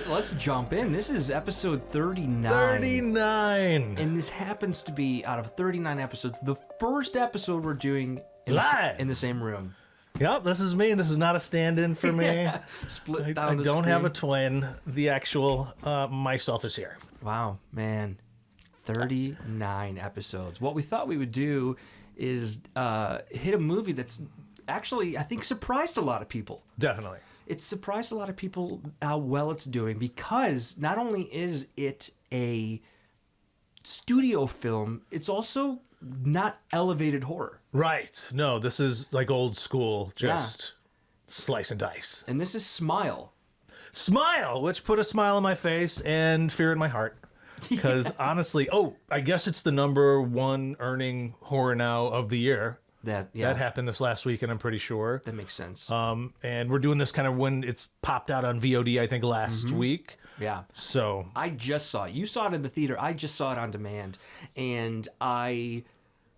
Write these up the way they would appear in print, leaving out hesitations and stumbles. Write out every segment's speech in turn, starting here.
Let's jump in. This is episode 39. 39! And this happens to be, out of 39 episodes, the first episode we're doing Live! in the same room. Yep, this is me. This is not a stand-in for me. Yeah. Split down I the don't screen. have a twin. The actual myself is here. Wow, man. 39 episodes. What we thought we would do is hit a movie that's actually, I think, surprised a lot of people. Definitely. It's surprised a lot of people how well it's doing, because not only is it a studio film, it's also not elevated horror. Right. No, this is like old school, just slice and dice. And this is Smile. Smile, which put a smile on my face and fear in my heart. Because honestly, I guess it's the #1 earning horror now of the year. That happened this last week, and I'm pretty sure. That makes sense. And we're doing this kind of when it's popped out on VOD, I think, last week. Yeah. So I just saw it. You saw it in the theater. I just saw it on demand. And I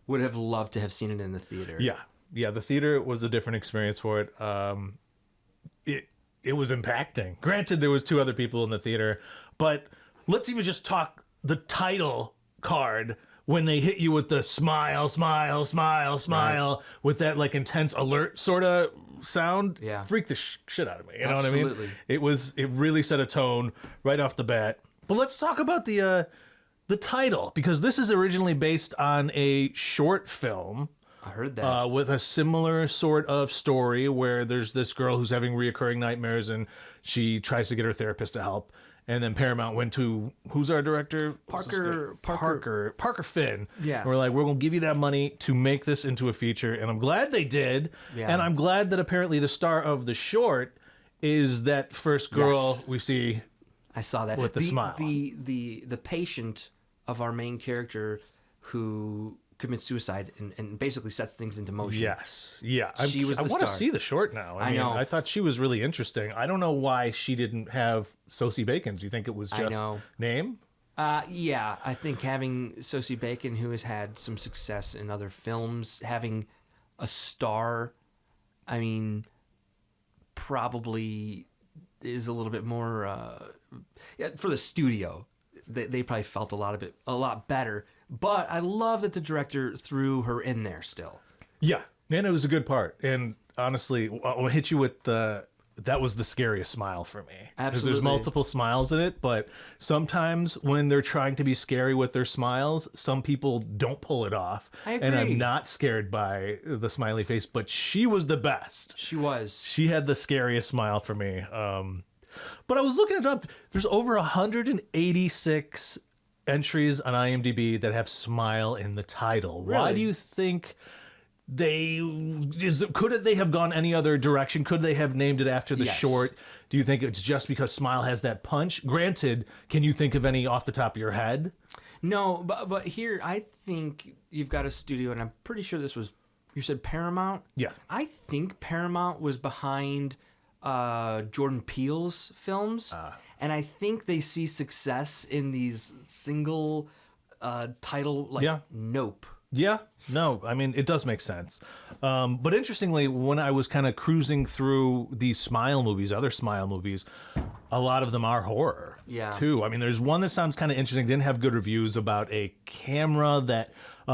would have loved to have seen it in the theater. Yeah. Yeah, the theater was a different experience for it. It was impacting. Granted, there was 2 other people in the theater, but let's even just talk the title card when they hit you with the smile, smile, smile, smile, right, with that like intense alert sort of sound. Yeah. Freaked the shit out of me. You know Absolutely. what I mean? It really set a tone right off the bat. But let's talk about the title, because this is originally based on a short film. I heard that. With a similar sort of story where there's this girl who's having reoccurring nightmares, and she tries to get her therapist to help. And then Paramount went to, who's our director? Parker Finn. Yeah. And we're like, we're going to give you that money to make this into a feature. And I'm glad they did. Yeah. And I'm glad that apparently the star of the short is that first girl we see. I saw that. With the smile. The patient of our main character who commits suicide and basically sets things into motion. Yes. Yeah. She was the I want to star. see the short now. I mean, know. I thought she was really interesting. I don't know why she didn't have Sosie Bacon's. You think it was just name? Yeah. I think having Sosie Bacon, who has had some success in other films, having a star, I mean, probably is a little bit more for the studio. They probably felt a lot better. But I love that the director threw her in there still. Yeah, Nana was a good part. And honestly, I'll hit you with that was the scariest smile for me. Absolutely. Because there's multiple smiles in it, but sometimes when they're trying to be scary with their smiles, some people don't pull it off. I agree. And I'm not scared by the smiley face, but she was the best. She was. She had the scariest smile for me. But I was looking it up. There's over 186 entries on IMDb that have smile in the title. Really? Why do you think could they have gone any other direction? Could they have named it after the short? Do you think it's just because smile has that punch? Granted, can you think of any off the top of your head? No, but here I think you've got a studio, and I'm pretty sure this was, you said Paramount? Yes. I think Paramount was behind Jordan Peele's films, and I think they see success in these single title Nope. Yeah, no, I mean, it does make sense. But interestingly, when I was kind of cruising through these Smile movies, other Smile movies, a lot of them are horror, too. I mean, there's one that sounds kind of interesting, didn't have good reviews, about a camera that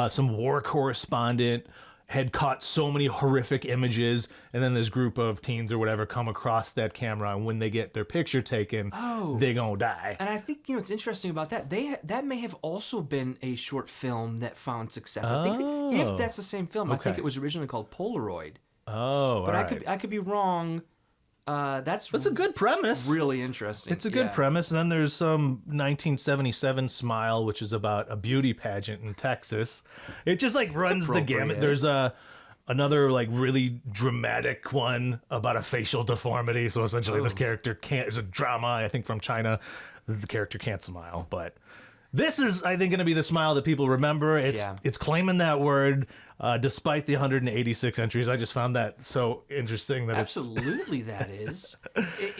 some war correspondent had caught so many horrific images, and then this group of teens or whatever come across that camera, and when they get their picture taken, they gonna die. And I think, what's interesting about that, that may have also been a short film that found success. I think if that's the same film, I think it was originally called Polaroid. But I could be wrong. That's a good premise. Really interesting. It's a good premise. And then there's some 1977 Smile, which is about a beauty pageant in Texas. It just like runs the gamut. There's another like really dramatic one about a facial deformity. So essentially this character it's a drama, I think, from China. The character can't smile, but this is, I think, going to be the smile that people remember. It's claiming that word, despite the 186 entries. I just found that so interesting. That absolutely that is.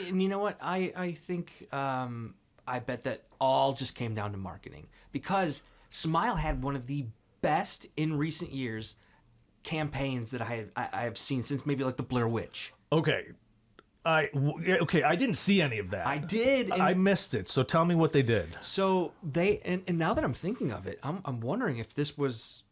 And you know what? I think I bet that all just came down to marketing, because Smile had one of the best in recent years campaigns that I have seen since maybe like the Blair Witch. Okay. Okay, I didn't see any of that. I did. I missed it. So tell me what they did. So and now that I'm thinking of it, I'm wondering if this was.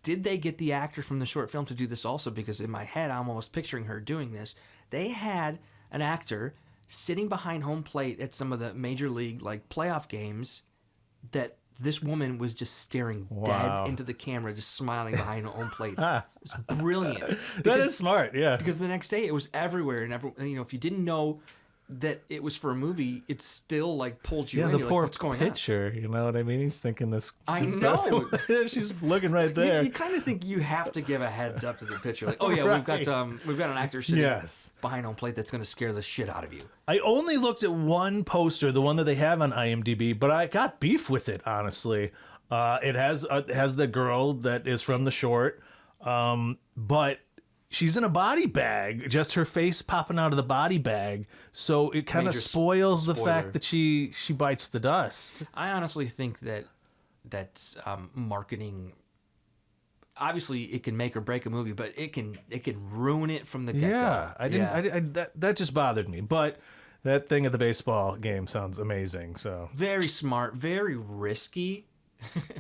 Did they get the actor from the short film to do this also? Because in my head, I'm almost picturing her doing this. They had an actor sitting behind home plate at some of the major league like playoff games that this woman was just staring dead into the camera, just smiling behind home plate. It's brilliant. That is smart, yeah. Because the next day it was everywhere, and if you didn't know that it was for a movie, it still like pulled you in. The You're poor like, what's going pitcher, you know what I mean? He's thinking this. I know. She's looking right there. You kind of think you have to give a heads up to the pitcher, like, oh yeah, we've got an actor sitting behind home plate that's going to scare the shit out of you. I only looked at one poster, the one that they have on IMDb, but I got beef with it, honestly. It has the girl that is from the short, but she's in a body bag, just her face popping out of the body bag. So it kind of spoils the fact that she bites the dust. I honestly think that's marketing. Obviously, it can make or break a movie, but it can ruin it from the get-go. Yeah, I didn't. That just bothered me. But that thing at the baseball game sounds amazing. So very smart, very risky.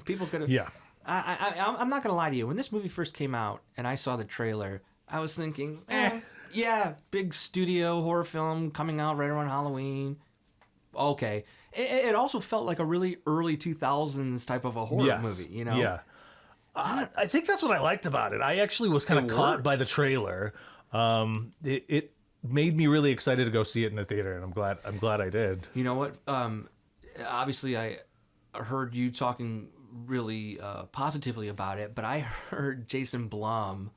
People could have. Yeah. I'm not gonna lie to you. When this movie first came out and I saw the trailer, I was thinking, yeah, big studio horror film coming out right around Halloween. Okay. It also felt like a really early 2000s type of a horror movie, you know? Yeah. I think that's what I liked about it. I actually was kind of caught by the trailer. It made me really excited to go see it in the theater, and I'm glad I did. You know what? Obviously, I heard you talking really positively about it, but I heard Jason Blum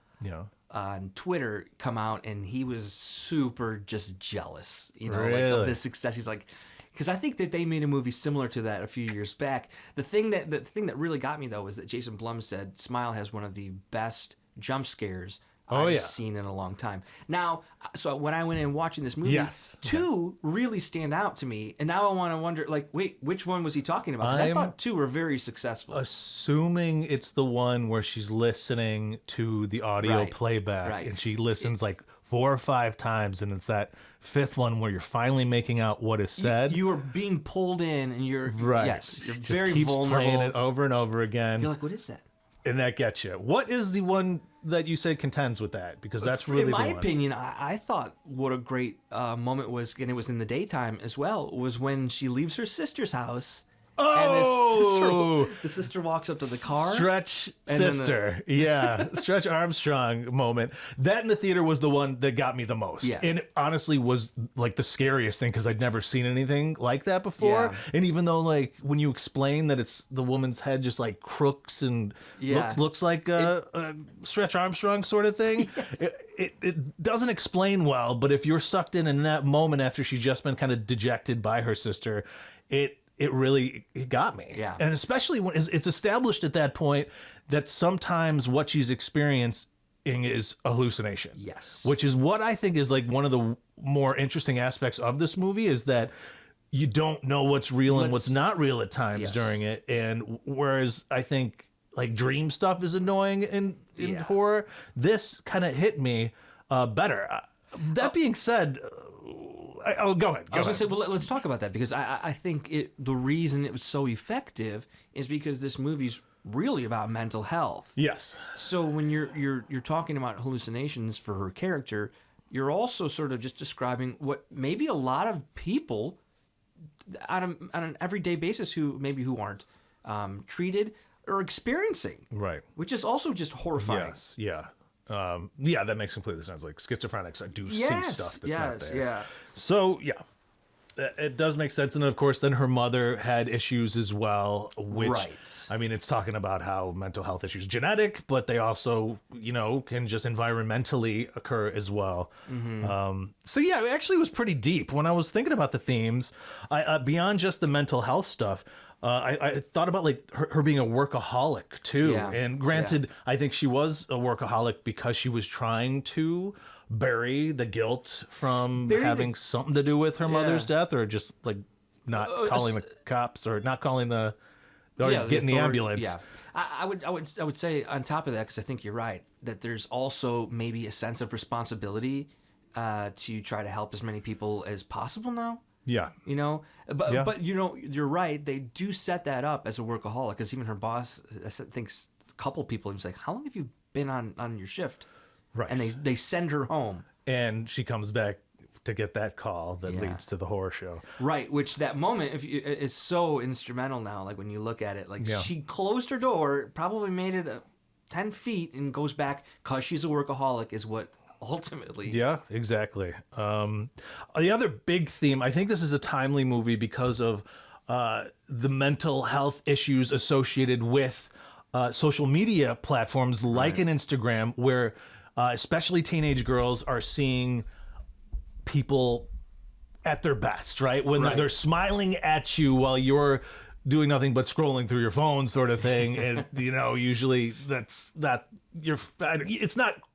on Twitter come out, and he was super just jealous, like of the success. He's like, because I think that they made a movie similar to that a few years back. The thing that really got me though was that Jason Blum said Smile has one of the best jump scares I've seen in a long time. Now, so when I went in watching this movie, two really stand out to me, and now I want to wonder, like, wait, which one was he talking about? Because I thought two were very successful. Assuming it's the one where she's listening to the audio playback, and she listens like 4 or 5 times, and it's that 5th one where you're finally making out what is said. You are being pulled in, and you're you're just very keeps vulnerable. Playing it over and over again. You're like, what is that? And that gets you. What is the one that you said contends with that? Because that's really in my the one. opinion, I thought what a great moment was, and it was in the daytime as well, was when she leaves her sister's house. Oh, and the sister walks up to the car. Stretch sister. Stretch Armstrong moment. That in the theater was the one that got me the most. Yeah. And it honestly was like the scariest thing because I'd never seen anything like that before. Yeah. And even though like when you explain that it's the woman's head just like crooks and looks like a Stretch Armstrong sort of thing, it doesn't explain well. But if you're sucked in that moment after she's just been kind of dejected by her sister, it really got me. Yeah. And especially when it's established at that point that sometimes what she's experiencing is a hallucination. Yes. Which is what I think is like one of the more interesting aspects of this movie is that you don't know what's real and what's not real at times during it. And whereas I think like dream stuff is annoying in horror, this kind of hit me better. That being said... go ahead. I was going to say, well, let's talk about that because I think the reason it was so effective is because this movie's really about mental health. Yes. So when you're talking about hallucinations for her character, you're also sort of just describing what maybe a lot of people on an everyday basis who aren't treated are experiencing. Right. Which is also just horrifying. Yes. Yeah. That makes completely sense. Like schizophrenics, I do see stuff that's not there. Yeah. So it does make sense. And then, of course, then her mother had issues as well. Which, I mean, it's talking about how mental health issues genetic, but they also, can just environmentally occur as well. Mm-hmm. It actually was pretty deep. When I was thinking about the themes, I beyond just the mental health stuff. I thought about like her being a workaholic too. Yeah. And granted, I think she was a workaholic because she was trying to bury the guilt from having something to do with her mother's death, or just like not calling the cops or not calling getting the ambulance. Yeah. I would say on top of that, because I think you're right, that there's also maybe a sense of responsibility to try to help as many people as possible now. Yeah. You know, but you know, you're right. They do set that up as a workaholic, because even her boss, I think a couple people, he was like, "How long have you been on your shift?" Right. And they send her home, and she comes back to get that call that leads to the horror show. Right, which that moment is so instrumental now. Like when you look at it, like she closed her door, probably made it 10 feet, and goes back because she's a workaholic. Is what ultimately. Yeah, exactly. The other big theme, I think this is a timely movie because of the mental health issues associated with social media platforms like an Instagram, where especially teenage girls are seeing people at their best, right? When they're smiling at you while you're doing nothing but scrolling through your phone, sort of thing. And, you know, usually it's not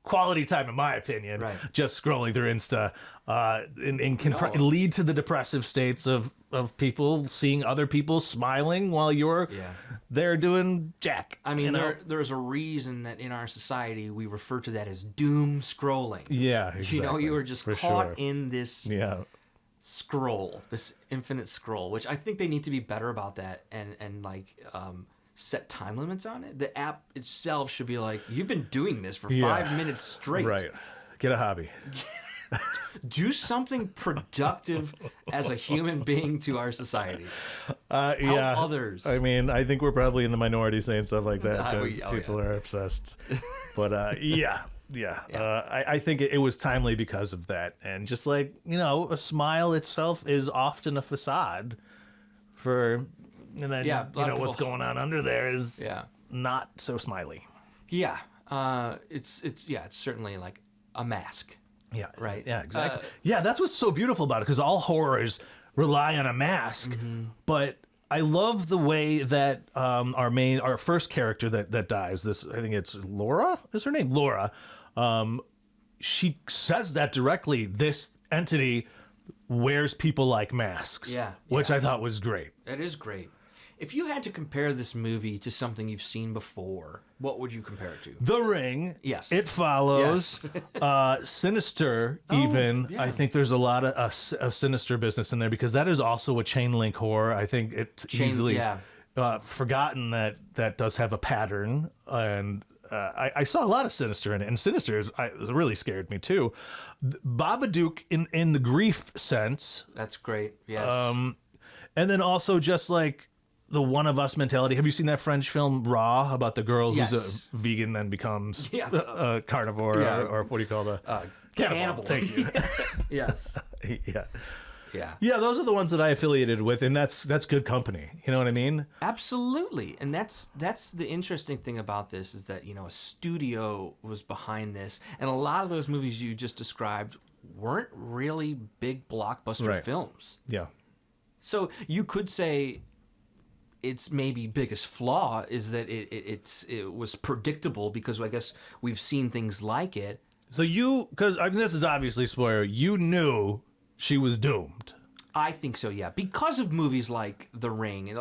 quality time, in my opinion, just scrolling through Insta, and can lead to the depressive states of people seeing other people smiling while you're there doing jack. I mean, there's a reason that in our society we refer to that as doom scrolling. Yeah, exactly. You know, you were just caught in this scroll, this infinite scroll, which I think they need to be better about that, and like set time limits on it. The app itself should be like, you've been doing this for 5 minutes straight. Right. Get a hobby. Do something productive as a human being to our society. Help others. I mean, I think we're probably in the minority saying stuff like that because people are obsessed. But I think it was timely because of that. And just like, you know, a smile itself is often a facade for, and then, you know, what's going on under there is not so smiley. Yeah. It's certainly like a mask. Yeah. Right. Yeah, exactly. That's what's so beautiful about it, because all horrors rely on a mask. But I love the way that our first character that dies, I think it's Laura, is her name? Laura. She says that directly. This entity wears people like masks, which I thought was great. It is great. If you had to compare this movie to something you've seen before, what would you compare it to? The Ring. Yes. It Follows. Sinister, even. Yeah. I think there's a lot of Sinister business in there, because that is also a chain link horror. I think it's easily forgotten that does have a pattern. And I saw a lot of Sinister in it. And Sinister really scared me, too. Babadook in the grief sense. That's great, yes. And then also just like the one of us mentality. Have you seen that French film Raw, about the girl who's a vegan then becomes a carnivore or what do you call the cannibal? Thank you. Yes. Yeah, those are the ones that I affiliated with, and that's good company. You know what I mean? Absolutely. And that's the interesting thing about this, is that, you know, a studio was behind this, and a lot of those movies you just described weren't really big blockbuster films. Yeah. So you could say its maybe biggest flaw is that it was predictable, because I guess we've seen things like it. So because I mean, this is obviously spoiler, you knew she was doomed. I think so, yeah, because of movies like The Ring,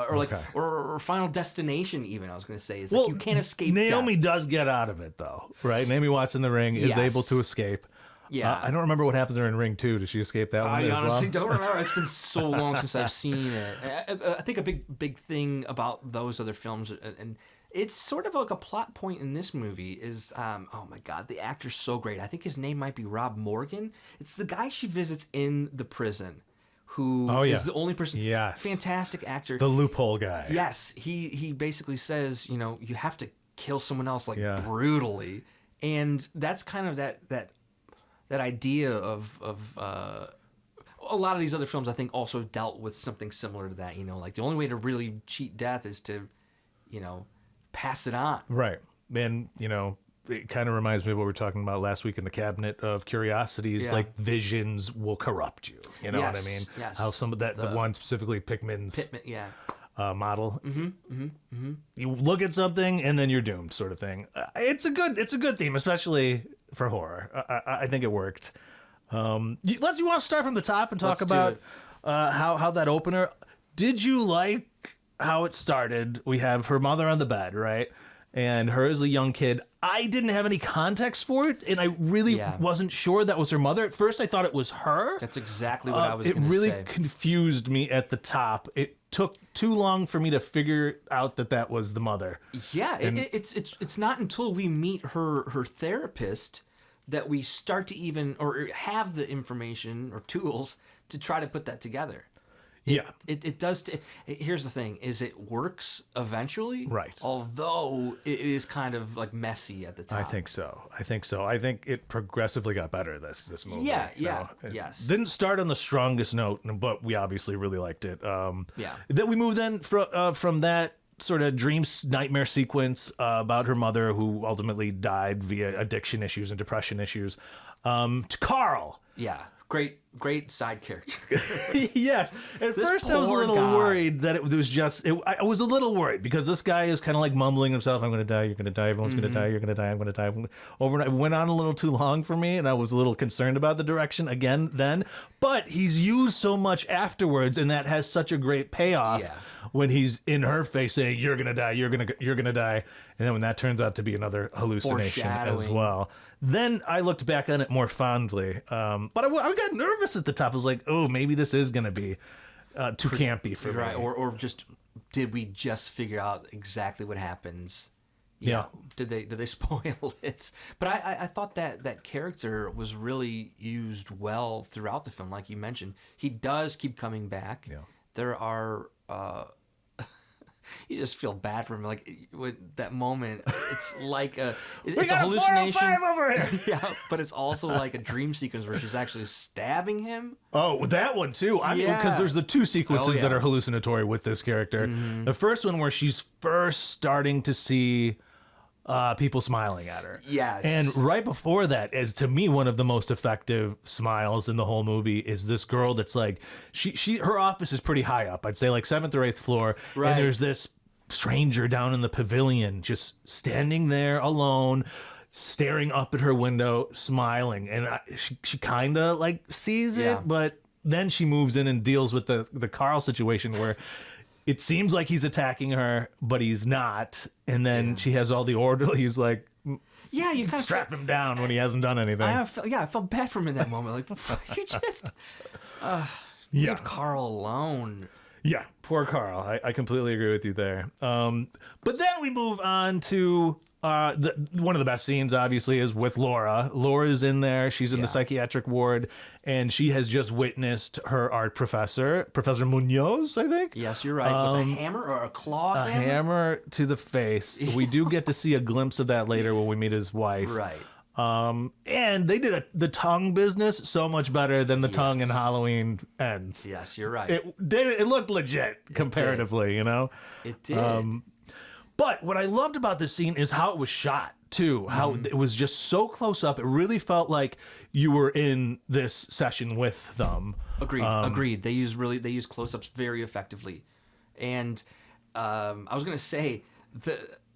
or Final Destination. Even I was going to say, is like you can't escape. Naomi death. does get out of it though, right? Naomi Watts in The Ring is able to escape. Yeah, I don't remember what happens during Ring 2. Did she escape that one as well? I honestly don't remember. It's been so long since I've seen it. I think a big thing about those other films, and it's sort of like a plot point in this movie, is oh my God, the actor's so great. I think his name might be Rob Morgan. It's the guy she visits in the prison, who is the only person. Yes, fantastic actor. The loophole guy. Yes, he basically says, you know, you have to kill someone else like brutally, and that's kind of that idea of a lot of these other films, I think, also dealt with something similar to that. You know, like the only way to really cheat death is to, you know, pass it on. Right. And, you know, it kind of reminds me of what we were talking about last week in the Cabinet of Curiosities. Like, visions will corrupt you. You know what I mean? Yes. How some of that, the one specifically, Pittman's model. You look at something and then you're doomed, sort of thing. It's a good theme, especially for horror. I think it worked. You want to start from the top and talk about how that opener. Did you like how it started? We have her mother on the bed, right? and her as a young kid. I didn't have any context for it, and I really wasn't sure that was her mother. At first, I thought it was her. That's exactly what I was going to say. It really confused me at the top. It took too long for me to figure out that was the mother. Yeah, it's not until we meet her therapist that we start to even or have the information or tools to try to put that together. It does. Here's the thing: is it works eventually, right? Although it is kind of like messy at the time. I think so. I think it progressively got better. This movie. Yes. Didn't start on the strongest note, but we obviously really liked it. Then we moved from that sort of nightmare sequence about her mother, who ultimately died via addiction issues and depression issues, to Carl. Yeah. Great side character. Yes. At first, I was a little worried that it was just. I was a little worried because this guy is kind of like mumbling himself. I'm going to die. You're going to die. Everyone's going to die. You're going to die. I'm going to die. Overnight, it went on a little too long for me, and I was a little concerned about the direction again then. But he's used so much afterwards, and that has such a great payoff. Yeah. When he's in her face saying, "You're gonna die. You're gonna die," and then when that turns out to be another hallucination as well. Then I looked back on it more fondly, but I got nervous at the top. I was like, "Oh, maybe this is gonna be too campy for me." Or just did we just figure out exactly what happens? Yeah. Did they spoil it? But I thought that character was really used well throughout the film. Like you mentioned, he does keep coming back. Yeah. There are. You just feel bad for him, like with that moment. It's like it's a hallucination over here. Yeah, but it's also like a dream sequence where she's actually stabbing him. Oh, that one too. Because there's the two sequences that are hallucinatory with this character. Mm-hmm. The first one where she's first starting to see people smiling at her. Yes. And right before that is, to me, one of the most effective smiles in the whole movie is this girl that's like, her office is pretty high up. I'd say like 7th or 8th floor. Right. And there's this stranger down in the pavilion just standing there alone, staring up at her window, smiling. And she kind of like sees it, but then she moves in and deals with the Carl situation where it seems like he's attacking her, but he's not. And then she has all the orderlies like, you kind of strap him down when he hasn't done anything. I felt bad for him in that moment. Like, you just leave Carl alone. Yeah, poor Carl. I completely agree with you there. But then we move on to one of the best scenes, obviously, is with Laura. Laura's in there. She's in the psychiatric ward, and she has just witnessed her art professor, Professor Munoz, I think. Yes, you're right. With a hammer or a claw hammer? A hammer to the face. We do get to see a glimpse of that later when we meet his wife. Right. And they did the tongue business so much better than the tongue in Halloween Ends. Yes, you're right. It looked legit comparatively, you know? It did. But what I loved about this scene is how it was shot, too. How it was just so close up. It really felt like you were in this session with them. Agreed. They use close-ups very effectively. And I was going to say,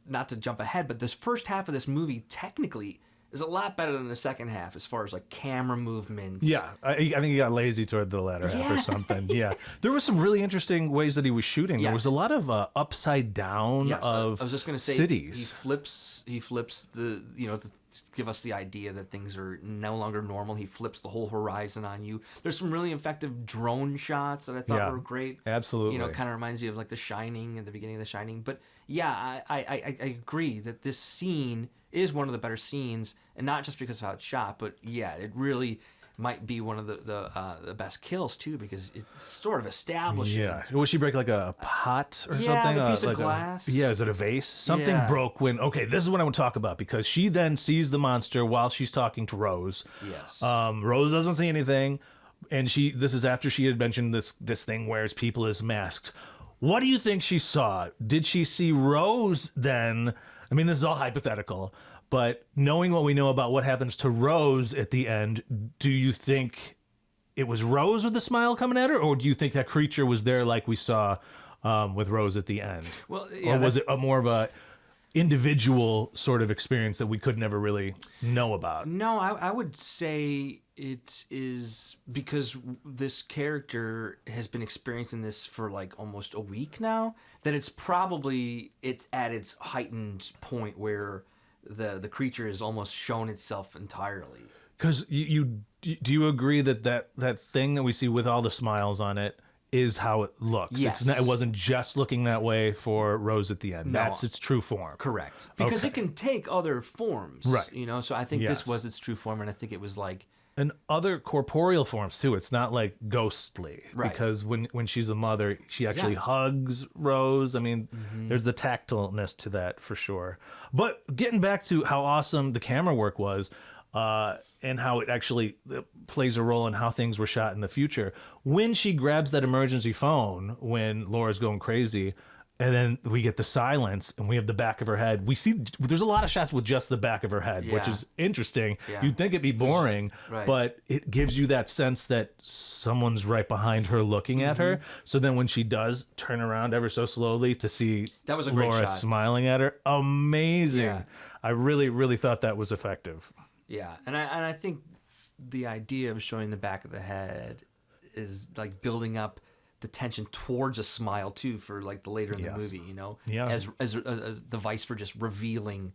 not to jump ahead, but this first half of this movie technically is a lot better than the second half as far as like camera movements. Yeah, I think he got lazy toward the latter half or something. Yeah, there were some really interesting ways that he was shooting. Yes. There was a lot of upside down of I was just going to say cities. He flips the to give us the idea that things are no longer normal. He flips the whole horizon on you. There's some really effective drone shots that I thought were great. Absolutely, kind of reminds you of like The Shining at the beginning of The Shining. But yeah, I agree that this scene is one of the better scenes, and not just because of how it's shot, but it really might be one of the best kills too, because it's sort of establishing. Yeah, will she break like a pot or something? Yeah, a piece of glass. Is it a vase? Something broke when. Okay, this is what I want to talk about, because she then sees the monster while she's talking to Rose. Yes. Rose doesn't see anything, and this is after she had mentioned this thing wears people as masks. What do you think she saw? Did she see Rose then? I mean, this is all hypothetical, but knowing what we know about what happens to Rose at the end, do you think it was Rose with the smile coming at her, or do you think that creature was there like we saw with Rose at the end? Well, or was it more of a individual sort of experience that we could never really know about? No, I would say it is because this character has been experiencing this for like almost a week now, that it's at its heightened point where the creature has almost shown itself entirely. Because do you agree that thing that we see with all the smiles on it is how it looks? Yes. It wasn't just looking that way for Rose at the end. No. That's its true form. Correct. Because it can take other forms. Right. You know, so I think this was its true form, and I think it was like... And other corporeal forms, too. It's not like ghostly. Right. Because when she's a mother, she actually hugs Rose. I mean, there's a tactileness to that for sure. But getting back to how awesome the camera work was... and how it actually plays a role in how things were shot in the future. When she grabs that emergency phone, when Laura's going crazy, and then we get the silence, and we have the back of her head. We see there's a lot of shots with just the back of her head, which is interesting. Yeah. You'd think it'd be boring, but it gives you that sense that someone's right behind her looking at her. So then when she does turn around ever so slowly to see that was a great Laura shot. Smiling at her, amazing. Yeah. I really, really thought that was effective. Yeah, and I think the idea of showing the back of the head is like building up the tension towards a smile too for like the later in the movie, you know, as a device for just revealing.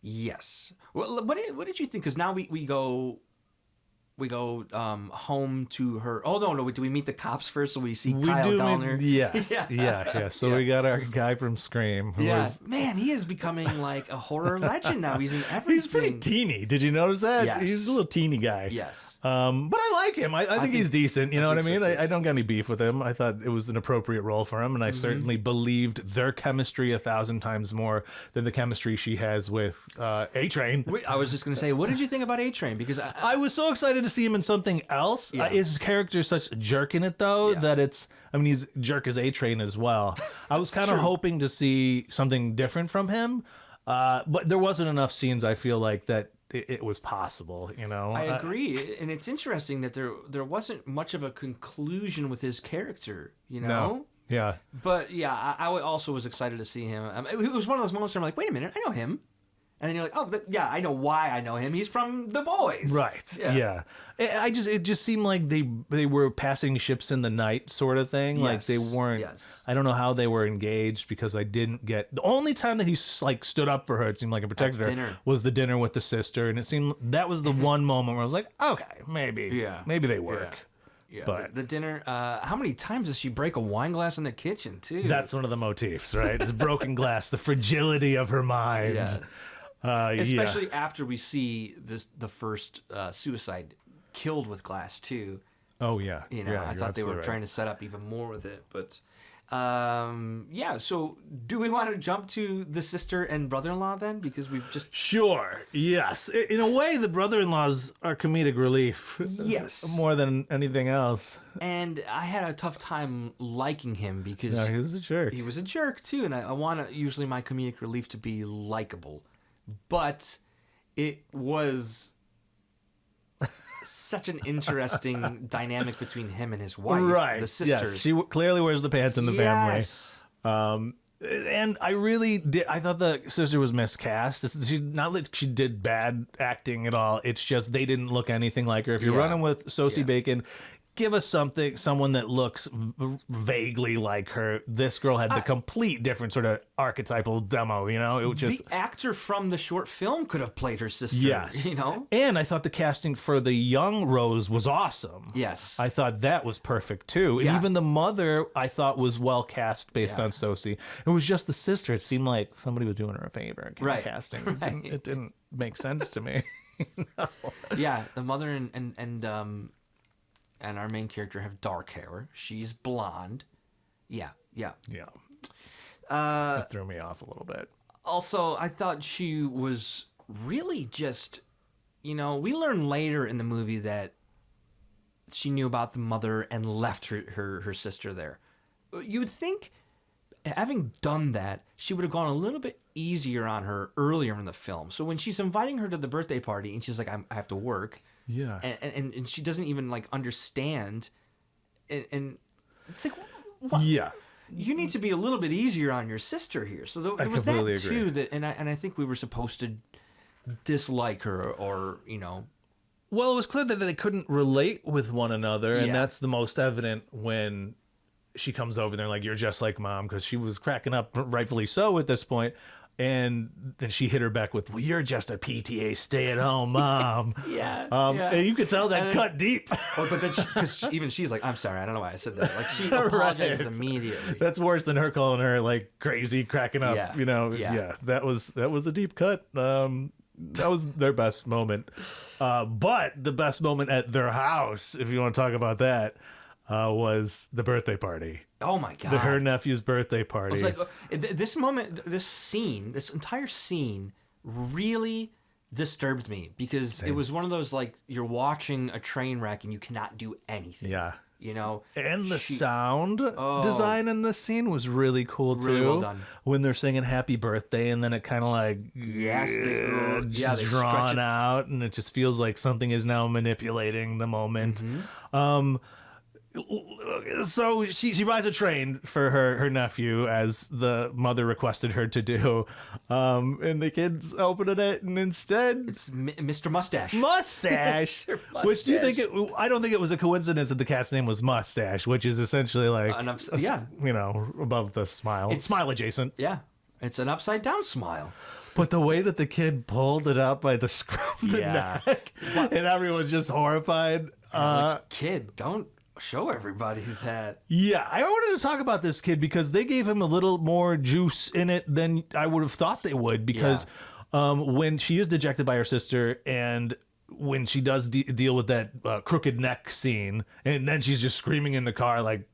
Yes. Well, what did you think? Because now we go home to her. Oh no! Do we meet the cops first? So we see Kyle Gallner. Yes, yeah. So we got our guy from Scream. Man, he is becoming like a horror legend now. He's in everything. He's pretty teeny. Did you notice that? Yes. He's a little teeny guy. Yes. But I like him. I think he's decent. You know what I mean? So I don't got any beef with him. I thought it was an appropriate role for him, and I certainly believed their chemistry 1,000 times more than the chemistry she has with A-Train. I was just gonna say, what did you think about A-Train? Because I was so excited to see him in something else. His character is such a jerk in it, though, that it's... I mean, he's a jerk as A-Train as well. I was kind of hoping to see something different from him, but there wasn't enough scenes, I feel like, that it was possible, you know? I agree, and it's interesting that there wasn't much of a conclusion with his character, you know? No. Yeah. But, yeah, I also was excited to see him. It was one of those moments where I'm like, wait a minute, I know him. And then you're like, oh, I know why I know him. He's from The Boys. Right. Yeah. It just seemed like they were passing ships in the night sort of thing. Like they weren't. Yes. I don't know how they were engaged because I didn't get. The only time that he like stood up for her, it seemed like, and protected her, was the dinner with the sister, and it seemed that was the one moment where I was like, okay, maybe they work. Yeah, but the dinner. How many times does she break a wine glass in the kitchen too? That's one of the motifs, right? It's broken glass, the fragility of her mind. Yeah. Especially after we see the first suicide killed with glass too. Oh yeah, you know, I thought they were trying to set up even more with it, but so do we want to jump to the sister and brother-in-law then? Because we've just yes. In a way, the brother-in-laws are comedic relief. Yes, more than anything else. And I had a tough time liking him because he was a jerk. He was a jerk too, and I want usually my comedic relief to be likable. But it was such an interesting dynamic between him and his wife, the sister. Yes, she clearly wears the pants in the family. And I really did. I thought the sister was miscast. Not that she did bad acting at all. It's just they didn't look anything like her. If you're running with Sosie Bacon, give us someone that looks vaguely like her. This girl had the complete different sort of archetypal demo, you know? It was just... The actor from the short film could have played her sister, you know? And I thought the casting for the young Rose was awesome. Yes. I thought that was perfect, too. And even the mother, I thought, was well cast based on Sosie. It was just the sister. It seemed like somebody was doing her a favor casting. It didn't make sense to me. No. Yeah, the mother and our main character have dark hair. She's blonde. Yeah. That threw me off a little bit. Also, I thought she was really just, you know, we learn later in the movie that she knew about the mother and left her sister there. You would think, having done that, she would have gone a little bit easier on her earlier in the film. So when she's inviting her to the birthday party and she's like, I have to work. Yeah. And she doesn't even like understand. And it's like, what? Yeah. You need to be a little bit easier on your sister here. So there was that too. That and I think we were supposed to dislike her or, you know, Well, it was clear that they couldn't relate with one another, and that's the most evident when she comes over there like, you're just like Mom, because she was cracking up, rightfully so at this point. And then she hit her back with, well, you're just a PTA stay-at-home mom. And you could tell that cut deep. But then, because even she's like, I'm sorry, I don't know why I said that. Like, she apologizes immediately. That's worse than her calling her, like, crazy, cracking up, that was a deep cut. That was their best moment. But the best moment at their house, if you want to talk about that, was the birthday party. Oh my God. Her nephew's birthday party. It's like, this moment, this entire scene really disturbed me because it was one of those, like, you're watching a train wreck and you cannot do anything. Yeah. You know? And the sound design in this scene was really cool, too. Really well done. When they're singing Happy Birthday and then it kind of like, just drawn out, and it just feels like something is now manipulating the moment. So she rides a train for her nephew, as the mother requested her to do, and the kids opening it, and instead it's Mr. Mustache. Mustache. Mr. Mustache. Which do you think? I don't think it was a coincidence that the cat's name was Mustache, which is essentially like above the smile. It's smile adjacent. Yeah, it's an upside down smile. But the way that the kid pulled it up by the scruff of the neck, and everyone's just horrified. Kid, don't show everybody that. Yeah, I wanted to talk about this kid because they gave him a little more juice in it than I would have thought they would, because when she is dejected by her sister, and when she does deal with that crooked neck scene, and then she's just screaming in the car like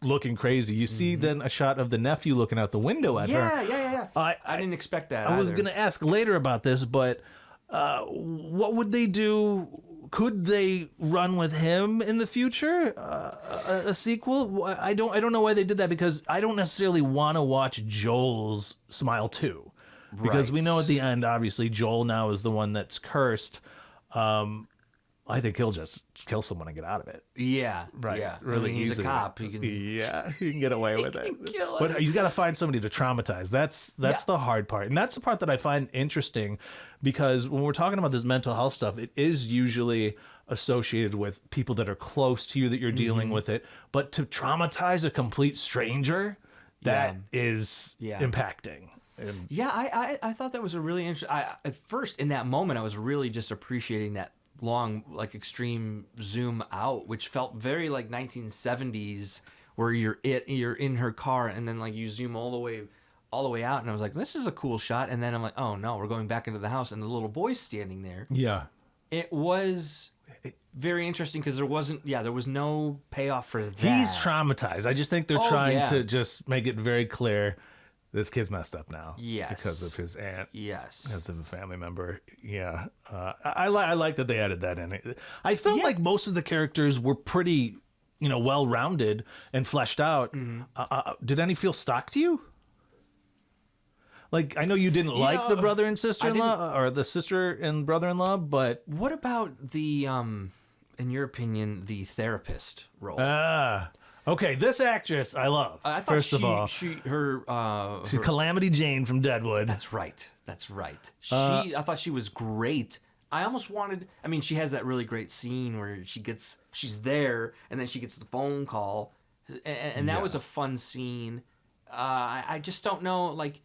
looking crazy, you see then a shot of the nephew looking out the window at her. Yeah. I didn't expect that. I was going to ask later about this, but what would they do? Could they run with him in the future? A sequel? I don't know why they did that, because I don't necessarily want to watch Joel's Smile 2. Because we know at the end, obviously, Joel now is the one that's cursed. I think he'll just kill someone and get out of it. Yeah. Right. Yeah. Really he's easily. a cop. He can get away with it. Kill but he's got to find somebody to traumatize. That's the hard part. And that's the part that I find interesting, because when we're talking about this mental health stuff, it is usually associated with people that are close to you, that you're dealing with it. But to traumatize a complete stranger, that is impacting. I thought that was a really interesting. At first, in that moment, I was really just appreciating that long, like, extreme zoom out, which felt very like 1970s, where you're in her car and then like you zoom all the way out, and I was like, this is a cool shot. And then I'm like, oh no, we're going back into the house and the little boy's standing there. Yeah, it was very interesting because there was no payoff for that. He's traumatized. I just think they're trying to just make it very clear this kid's messed up now. Yes. Because of his aunt. Yes. Because of a family member. Yeah. I like that they added that in. I felt like most of the characters were pretty, well-rounded and fleshed out. Did any feel stock to you? Like, I know you didn't like the brother and sister-in-law, or the sister and brother-in-law, but... What about the, in your opinion, the therapist role? Okay, this actress I love. I thought first of all, she's Calamity Jane from Deadwood. That's right. I thought she was great. I almost wanted. I mean, she has that really great scene where she's there, and then she gets the phone call, and that was a fun scene. I just don't know, like.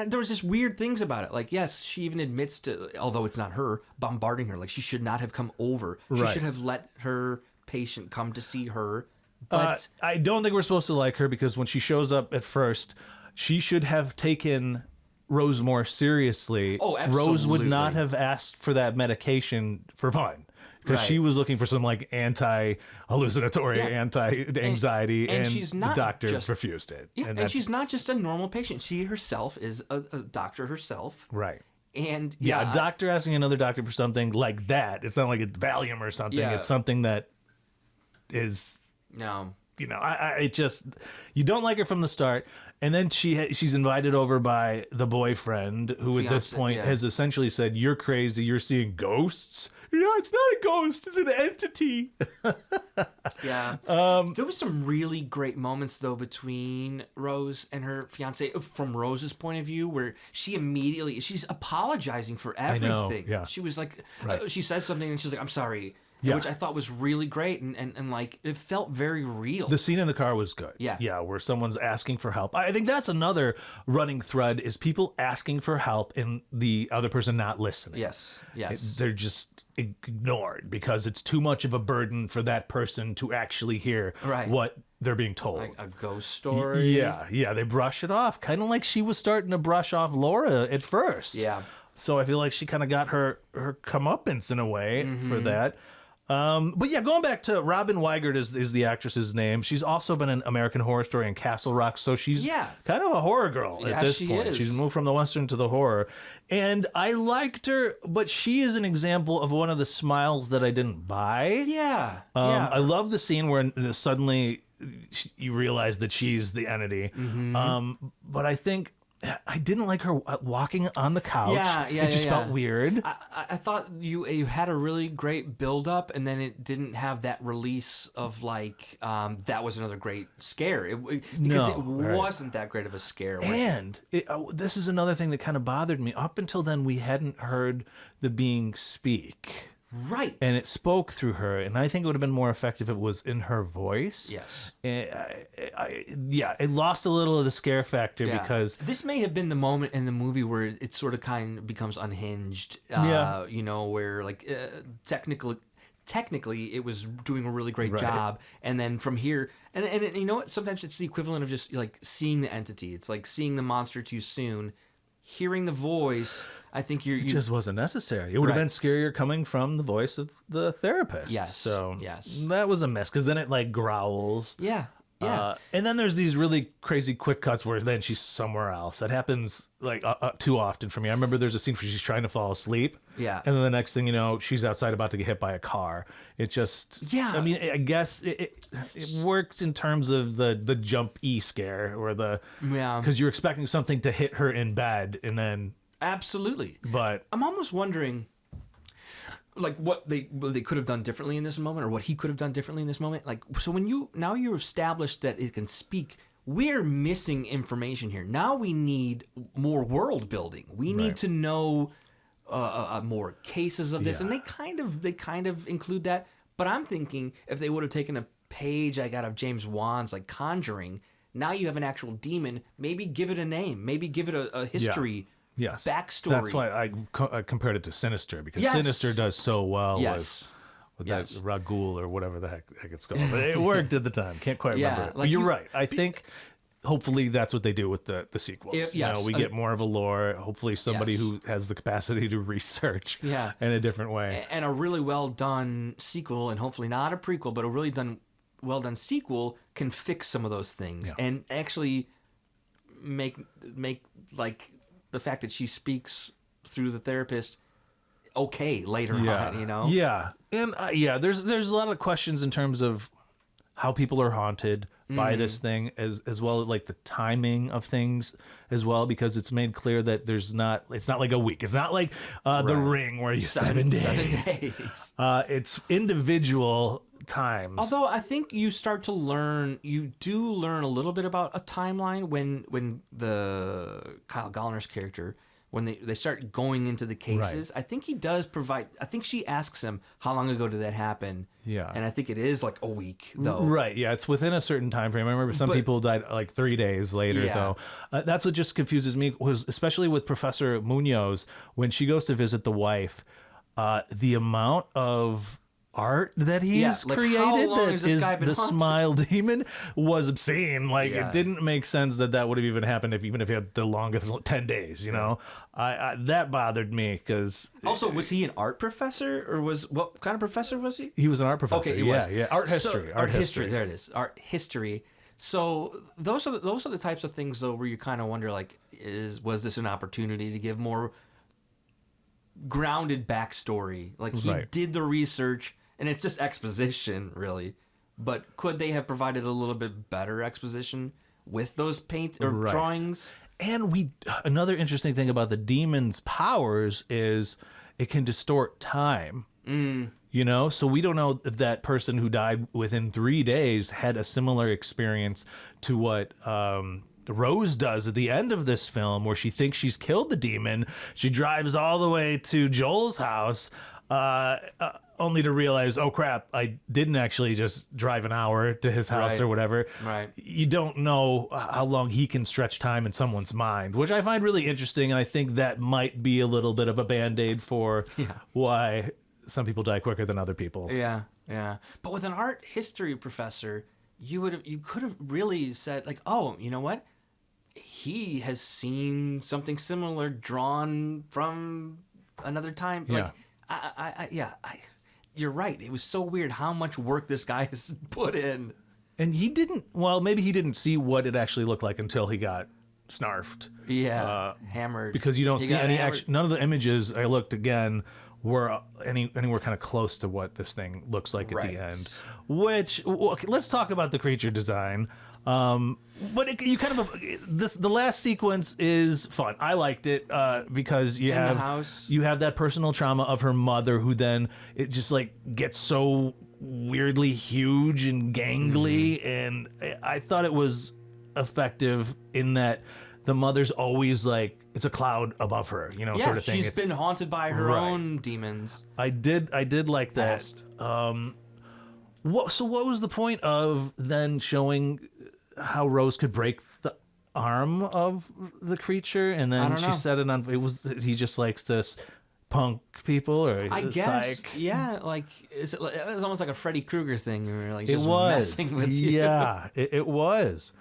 There was just weird things about it. Like, yes, she even admits to, although it's not her, bombarding her. Like, she should not have come over. She should have let her patient come to see her. But I don't think we're supposed to like her, because when she shows up at first, she should have taken Rose more seriously. Oh, absolutely. Rose would not have asked for that medication for fun, because she was looking for some like anti-hallucinatory, anti-anxiety, and the doctor refused it. Yeah, and she's not just a normal patient. She herself is a doctor herself. Right. And a doctor asking another doctor for something like that, it's not like it's Valium or something. It's something that is it just, you don't like her from the start. And then she's invited over by the boyfriend, who at this point has essentially said, "You're crazy. You're seeing ghosts." Yeah, it's not a ghost. It's an entity. Yeah. There was some really great moments, though, between Rose and her fiance, from Rose's point of view, where she's apologizing for everything. I know, yeah. She was like, Right. she says something and she's like, "I'm sorry." Yeah. Which I thought was really great, and like, it felt very real. The scene in the car was good. Yeah, where someone's asking for help. I think that's another running thread, is people asking for help and the other person not listening. Yes. They're just ignored because it's too much of a burden for that person to actually hear what they're being told. Like a ghost story. Yeah, they brush it off, kind of like she was starting to brush off Laura at first. Yeah. So I feel like she kind of got her comeuppance in a way for that. But yeah, going back to Robin Weigert is the actress's name. She's also been in American Horror Story and Castle Rock, so she's kind of a horror girl at this point. Is. She's moved from the Western to the horror. And I liked her, but she is an example of one of the smiles that I didn't buy. Yeah. I love the scene where suddenly you realize that she's the entity. But I think I didn't like her walking on the couch. It just felt weird. I thought you had a really great build up, and then it didn't have that release of like that was another great scare. Because it wasn't that great of a scare. And this is another thing that kind of bothered me. Up until then, we hadn't heard the being speak. Right. And it spoke through her, and I think it would have been more effective if it was in her voice. Yes. It lost a little of the scare factor because... This may have been the moment in the movie where it sort of kind of becomes unhinged. Where like technically it was doing a really great job, and then from here... And you know what? Sometimes it's the equivalent of just like seeing the entity. It's like seeing the monster too soon. Hearing the voice, I think it just wasn't necessary. It would have been scarier coming from the voice of the therapist. Yes. So that was a mess, because then it like growls. Yeah. And then there's these really crazy quick cuts where then she's somewhere else. That happens like too often for me. I remember there's a scene where she's trying to fall asleep. Yeah. And then the next thing you know, she's outside about to get hit by a car. It just... Yeah. I mean, I guess it worked in terms of the jump scare, or the... Yeah. Because you're expecting something to hit her in bed, and then... Absolutely. But... I'm almost wondering... like what they could have done differently in this moment, or what he could have done differently in this moment. Like, so when you established that it can speak, we're missing information here. Now we need more world building. We need to know more cases of this, and they kind of include that. But I'm thinking if they would have taken a page I got of James Wan's like Conjuring, now you have an actual demon. Maybe give it a name. Maybe give it a history. Yeah. Yes. Backstory. That's why I compared it to Sinister, because Sinister does so well with that Ragul or whatever the heck it's called. But it worked at the time. Can't quite remember it. Like, but you're right. I think hopefully that's what they do with the sequels. We get more of a lore. Hopefully somebody who has the capacity to research in a different way. And a really well done sequel, and hopefully not a prequel, but a really well done sequel can fix some of those things and actually make like the fact that she speaks through the therapist later on, you know? Yeah. And there's a lot of questions in terms of how people are haunted by this thing, as well as like the timing of things as well, because it's made clear that it's not like a week. It's not like The Ring where you 7 days. 7 days. It's individual times. Although I think you do learn a little bit about a timeline when the Kyle Gallner's character, when they start going into the cases. I think he does provide. I think she asks him, how long ago did that happen? Yeah. And I think it is like a week, though. Right, yeah. It's within a certain time frame. I remember some people died like 3 days later, though. That's what just confuses me, was especially with Professor Munoz, when she goes to visit the wife, the amount of art that he's created that is the haunted? Smile Demon was obscene. Like, it didn't make sense that would have even happened even if he had the longest 10 days, you know? That bothered me, because... Also, was he an art professor, or what kind of professor was he? He was an art professor. Okay, he was. Yeah. Art history. Art history. There it is. Art history. So those are the types of things, though, where you kind of wonder, like, was this an opportunity to give more grounded backstory? Like, he did the research, and it's just exposition, really. but could they have provided a little bit better exposition with those paint or drawings? And another interesting thing about the demon's powers is it can distort time. You know, so we don't know if that person who died within 3 days had a similar experience to what Rose does at the end of this film, where she thinks she's killed the demon. She drives all the way to Joel's house, only to realize, oh crap, I didn't actually just drive an hour to his house or whatever. Right. You don't know how long he can stretch time in someone's mind, which I find really interesting. And I think that might be a little bit of a Band-Aid for why some people die quicker than other people. Yeah, yeah. But with an art history professor, you could have really said, like, oh, you know what? He has seen something similar drawn from another time. Yeah. Like, you're right. It was so weird how much work this guy has put in. And he didn't, well, maybe he didn't see what it actually looked like until he got snarfed. Yeah, hammered. Because you don't see any action. None of the images, I looked again, were anywhere kind of close to what this thing looks like at the end. Which, okay, let's talk about the creature design. But the last sequence is fun. I liked it because you have that personal trauma of her mother, who then it just like gets so weirdly huge and gangly, and I thought it was effective in that the mother's always like, it's a cloud above her, you know, sort of thing. She's been haunted by her own demons. I did like that. So what was the point of then showing how Rose could break the arm of the creature, and then she set it on? He just likes to punk people, or I guess, yeah, like it was almost like a Freddy Krueger thing, where like just messing with you. Yeah, it was.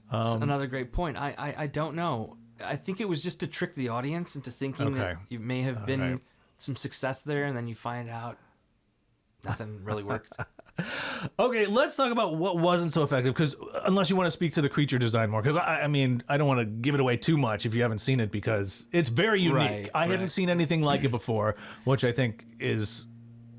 Another great point. I don't know. I think it was just to trick the audience into thinking that you may have been some success there, and then you find out nothing really worked. Okay, let's talk about what wasn't so effective, because unless you want to speak to the creature design more, because I mean, I don't want to give it away too much if you haven't seen it, because it's very unique. I hadn't seen anything like it before, which I think is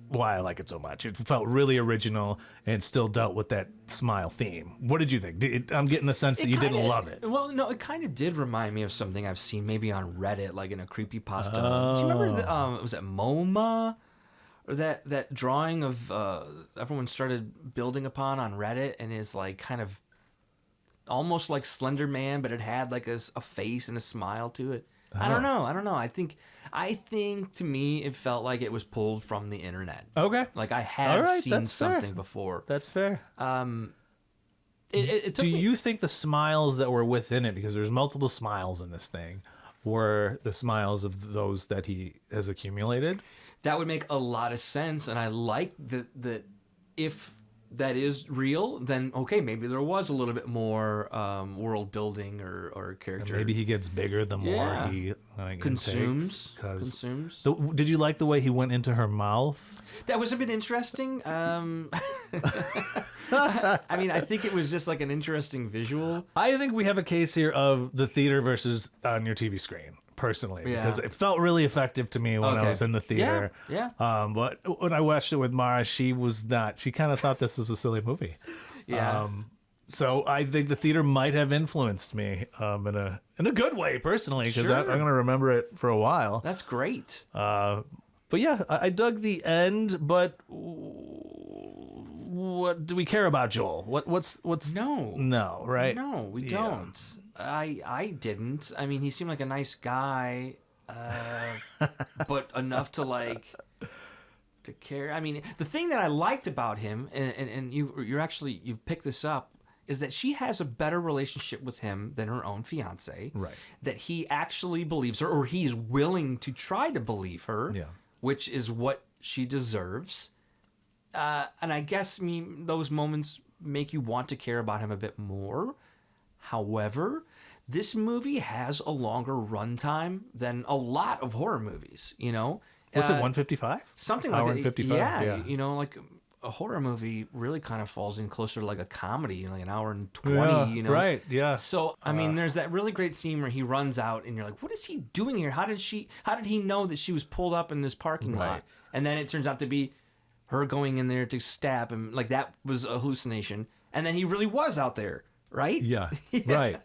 why I like it so much. It felt really original and still dealt with that smile theme. What did you think? I'm getting the sense that you didn't love it. Well, no, it kind of did remind me of something I've seen maybe on Reddit, like in a creepypasta. Do you remember, was it MoMA? Or that drawing of everyone started building upon on Reddit, and is like kind of almost like Slender Man, but it had like a face and a smile to it. I don't know. I think to me it felt like it was pulled from the internet. Okay. Like I had seen something before. That's fair. It took me... you think the smiles that were within it, because there's multiple smiles in this thing, were the smiles of those that he has accumulated? That would make a lot of sense, and I like that if that is real, then okay, maybe there was a little bit more world building or character. And maybe he gets bigger the more he consumes. Did you like the way he went into her mouth? That was a bit interesting. I mean, I think it was just like an interesting visual. I think we have a case here of the theater versus on your TV screen. Personally, because it felt really effective to me when I was in the theater. Yeah. But when I watched it with Mara, she was not. She kind of thought this was a silly movie. Yeah. So I think the theater might have influenced me in a good way, personally, because I'm going to remember it for a while. That's great. But yeah, I dug the end. But what do we care about Joel? What's no, right? No, we don't. I didn't. I mean, he seemed like a nice guy, but enough to care. I mean, the thing that I liked about him, and you picked this up, is that she has a better relationship with him than her own fiance. Right. That he actually believes her, or he's willing to try to believe her. Yeah. Which is what she deserves. And I guess those moments make you want to care about him a bit more. However, this movie has a longer runtime than a lot of horror movies, you know? Was it 155? Something like that. 155? Yeah, you know, like a horror movie really kind of falls in closer to like a comedy, like an hour and 20, you know? Right, yeah. So, I mean, there's that really great scene where he runs out and you're like, what is he doing here? How did he know that she was pulled up in this parking lot? And then it turns out to be her going in there to stab him, like that was a hallucination. And then he really was out there, right? Yeah, right.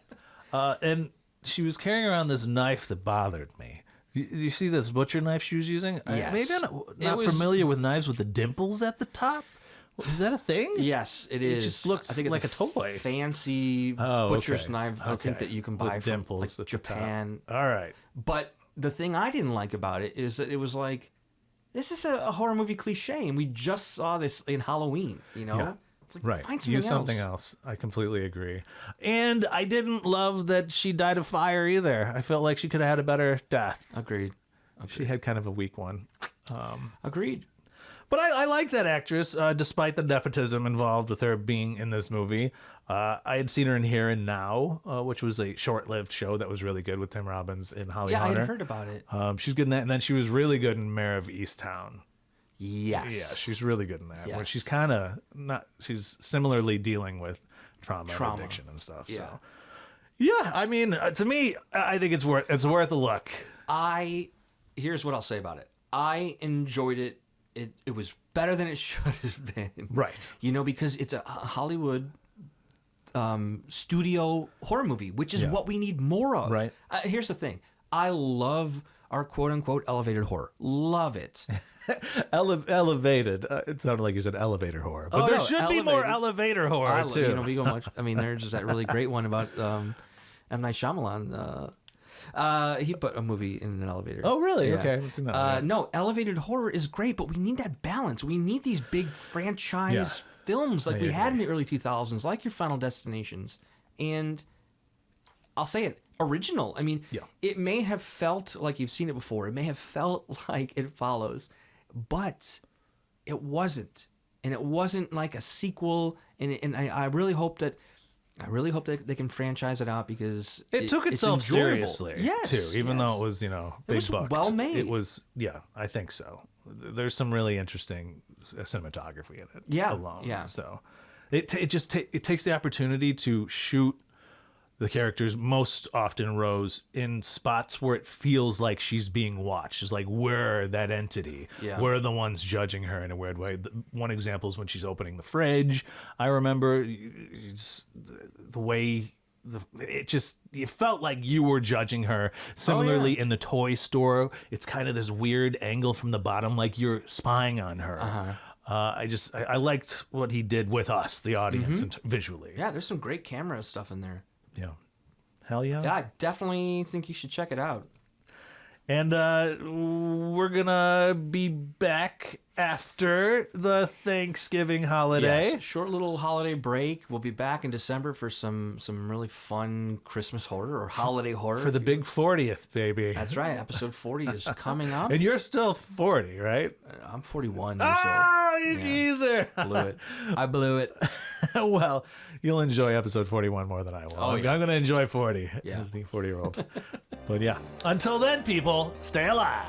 And she was carrying around this knife that bothered me. You see this butcher knife she was using? Yes. Maybe I'm not familiar with knives with the dimples at the top. Is that a thing? Yes, it is. It just looks like a toy. Fancy butcher's knife, I think, that you can buy with from dimples like Japan. All right. But the thing I didn't like about it is that it was like, this is a horror movie cliche, and we just saw this in Halloween, you know? Yeah. It's like, right. Find something Use else. something else. I completely agree. And I didn't love that she died of fire either. I felt like she could have had a better death. Agreed. She had kind of a weak one. Agreed. But I like that actress, despite the nepotism involved with her being in this movie. I had seen her in Here and Now, which was a short-lived show that was really good with Tim Robbins and Holly Hunter. Yeah, I had heard about it. She's good in that. And then she was really good in Mayor of Easttown. Yes. Yeah, she's really good in that. Yes. Where she's kind of not, she's similarly dealing with trauma. And addiction and stuff. Yeah. So, yeah, I mean, to me, I think it's worth a look. Here's what I'll say about it. I enjoyed it. It was better than it should have been. Right. You know, because it's a Hollywood studio horror movie, which is what we need more of. Right. Here's the thing. I love our quote-unquote elevated horror. Love it. Elevated. It sounded like you said elevator horror, but there should be more elevator horror too. You know, we go much. I mean, there's that really great one about M. Night Shyamalan. He put a movie in an elevator. Oh, really? Yeah. Okay, I haven't seen that one. No, elevated horror is great, but we need that balance. We need these big franchise films like we had in the early 2000s, like your Final Destinations, and I'll say it. Original. I mean, it may have felt like you've seen it before. It may have felt like it follows, but it wasn't. And it wasn't like a sequel. And I really hope that they can franchise it out because it took itself seriously, yes, too. Even though it was, big bucks. Well made. It was, I think so. There's some really interesting cinematography in it. Yeah, alone. yeah. So it takes the opportunity to shoot the characters, most often Rose, in spots where it feels like she's being watched. It's like we're that entity. Yeah. We're the ones judging her in a weird way. One example is when she's opening the fridge. I remember the way it felt like you were judging her. Similarly, in the toy store, it's kind of this weird angle from the bottom, like you're spying on her. I liked what he did with us, the audience, and visually. Yeah, there's some great camera stuff in there. Yeah. Hell yeah. Yeah, I definitely think you should check it out. And we're going to be back after the Thanksgiving holiday. Yes, short little holiday break. We'll be back in December for some really fun Christmas horror or holiday horror. For the big 40th, baby. That's right. Episode 40 is coming up. And you're still 40, right? I'm 41 years old. Oh, you geezer. Blew it. I blew it. Well, you'll enjoy episode 41 more than I will. I'm going to enjoy 40 as the 40-year-old. But yeah, until then, people, stay alive.